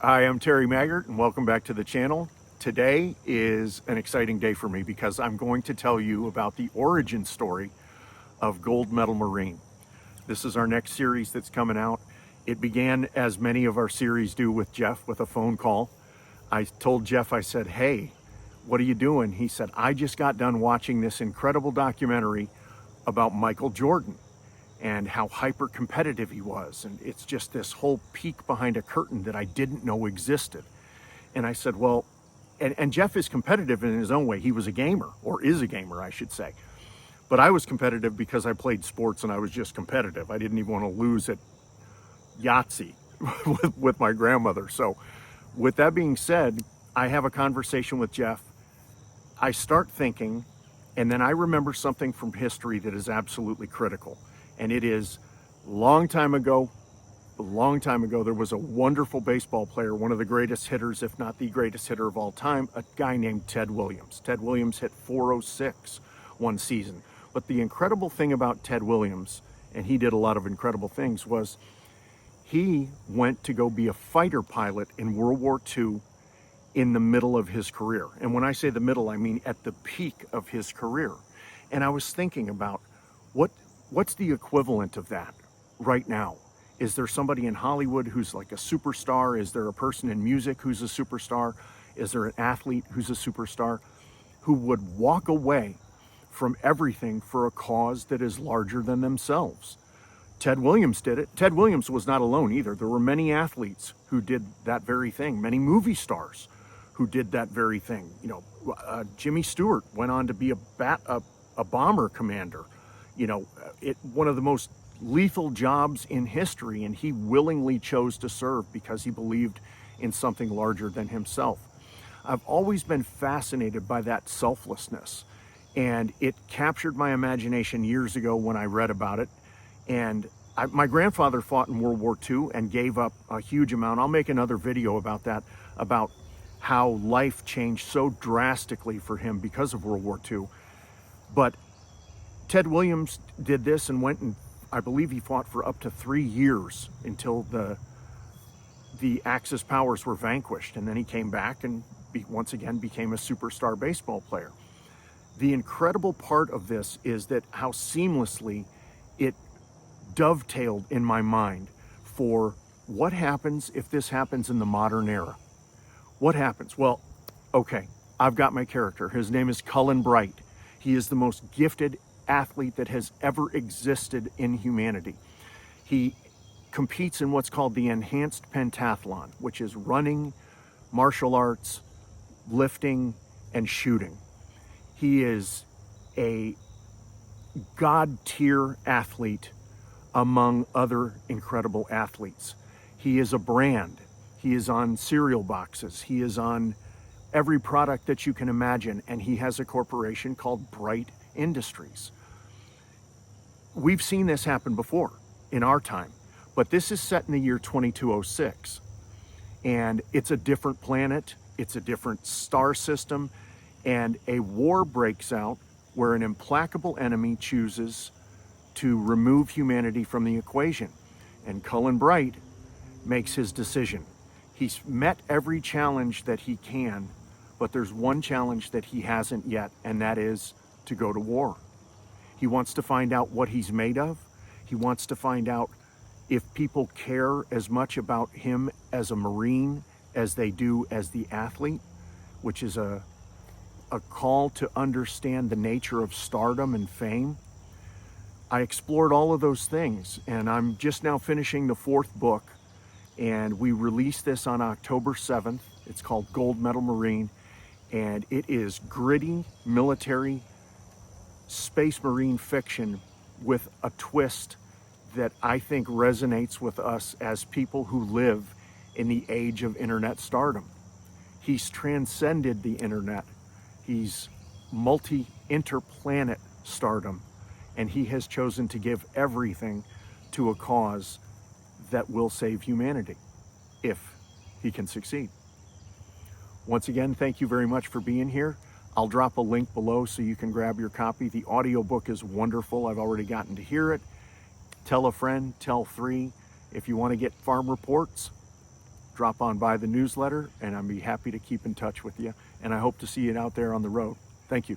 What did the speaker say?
Hi, I'm Terry Maggart and welcome back to the channel. Today is an exciting day for me because I'm going to tell you about the origin story of Gold Medal Marine. This is our next series that's coming out. It began, as many of our series do, with Jeff, with a phone call. I told Jeff, I said, hey, what are you doing? He said, I just got done watching this incredible documentary about Michael Jordan and how hyper competitive he was. And it's just this whole peek behind a curtain that I didn't know existed. And I said, well, and Jeff is competitive in his own way. He was a gamer, or is a gamer, I should say. But I was competitive because I played sports and I was just competitive. I didn't even want to lose at Yahtzee with my grandmother. So with that being said, I have a conversation with Jeff. I start thinking, and then I remember something from history that is absolutely critical. And it is a long time ago, there was a wonderful baseball player, one of the greatest hitters, if not the greatest hitter of all time, a guy named Ted Williams. Ted Williams hit .406 one season. But the incredible thing about Ted Williams, and he did a lot of incredible things, was he went to go be a fighter pilot in World War II in the middle of his career. And when I say the middle, I mean at the peak of his career. And I was thinking about what's the equivalent of that right now? Is there somebody in Hollywood who's like a superstar? Is there a person in music who's a superstar? Is there an athlete who's a superstar who would walk away from everything for a cause that is larger than themselves? Ted Williams did it. Ted Williams was not alone either. There were many athletes who did that very thing, many movie stars who did that very thing. You know, Jimmy Stewart went on to be a bomber commander. You know, one of the most lethal jobs in history, and he willingly chose to serve because he believed in something larger than himself. I've always been fascinated by that selflessness, and it captured my imagination years ago when I read about it. And my grandfather fought in World War II and gave up a huge amount. I'll make another video about that, about how life changed so drastically for him because of World War II. But Ted Williams did this and went and I believe he fought for up to 3 years until the Axis powers were vanquished. And then he came back and once again became a superstar baseball player. The incredible part of this is that how seamlessly it dovetailed in my mind for what happens if this happens in the modern era. What happens? Well, okay, I've got my character. His name is Cullen Bright. He is the most gifted athlete that has ever existed in humanity. He competes in what's called the enhanced pentathlon, which is running, martial arts, lifting, and shooting. He is a God-tier athlete among other incredible athletes. He is a brand. He is on cereal boxes. He is on every product that you can imagine, and he has a corporation called Bright Industries. We've seen this happen before in our time, but this is set in the year 2206, and it's a different planet, it's a different star system, and a war breaks out where an implacable enemy chooses to remove humanity from the equation. And Cullen Bright makes his decision. He's met every challenge that he can, but there's one challenge that he hasn't yet, and that is to go to war. He wants to find out what he's made of. He wants to find out if people care as much about him as a Marine as they do as the athlete, which is a call to understand the nature of stardom and fame. I explored all of those things, and I'm just now finishing the 4th book, and we released this on October 7th. It's called Gold Medal Marine, and it is gritty military space marine fiction with a twist that I think resonates with us as people who live in the age of internet stardom. He's transcended the internet. He's multi-interplanet stardom, and he has chosen to give everything to a cause that will save humanity if he can succeed. Once again, thank you very much for being here. I'll drop a link below so you can grab your copy. The audiobook is wonderful. I've already gotten to hear it. Tell a friend, tell 3. If you want to get farm reports, drop on by the newsletter, and I'd be happy to keep in touch with you. And I hope to see you out there on the road. Thank you.